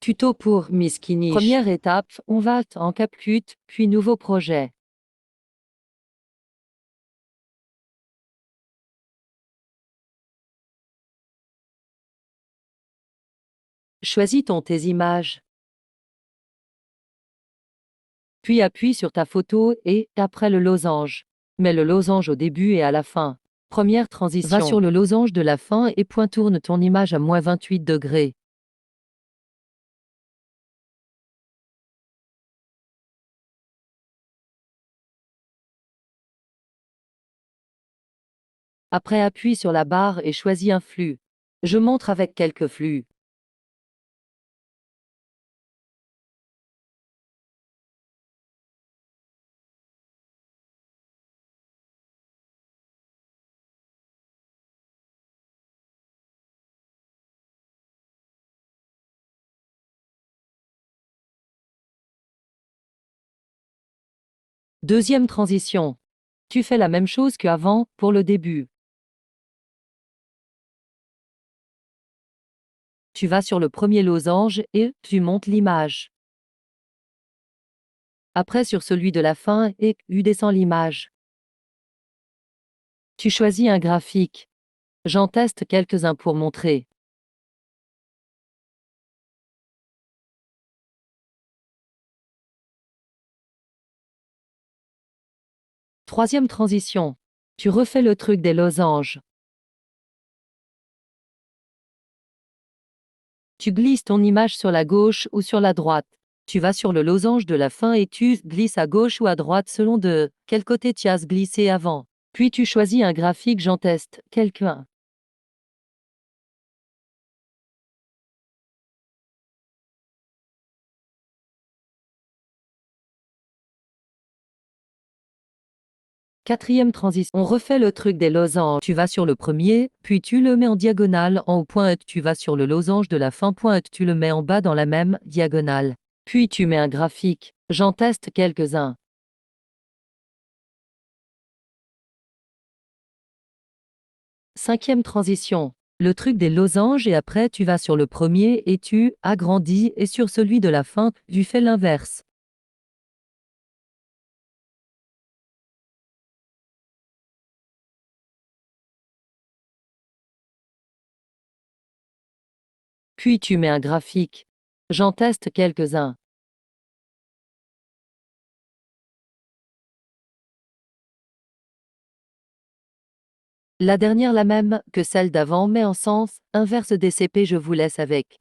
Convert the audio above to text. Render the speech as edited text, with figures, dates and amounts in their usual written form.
Tuto pour Miss Kinish. Première étape, on va en CapCut, puis nouveau projet. Choisis tes images. Puis appuie sur ta photo et, après le losange. Mets le losange au début et à la fin. Première transition. Va sur le losange de la fin et tourne ton image à -28 degrés. Après appuie sur la barre et choisis un flux. Je montre avec quelques flux. Deuxième transition. Tu fais la même chose qu'avant, pour le début. Tu vas sur le premier losange et tu montes l'image. Après sur celui de la fin et tu descends l'image. Tu choisis un graphique. J'en teste quelques-uns pour montrer. Troisième transition. Tu refais le truc des losanges. Tu glisses ton image sur la gauche ou sur la droite. Tu vas sur le losange de la fin et tu glisses à gauche ou à droite selon de quel côté tu as glissé avant. Puis tu choisis un graphique, j'en teste quelqu'un. Quatrième transition. On refait le truc des losanges. Tu vas sur le premier, puis tu le mets en diagonale en haut. Tu vas sur le losange de la fin. Tu le mets en bas dans la même diagonale. Puis tu mets un graphique. J'en teste quelques-uns. Cinquième transition. Le truc des losanges et après tu vas sur le premier et tu agrandis et sur celui de la fin, tu fais l'inverse. Puis tu mets un graphique. J'en teste quelques-uns. La dernière la même que celle d'avant mais en sens inverse des CP, je vous laisse avec.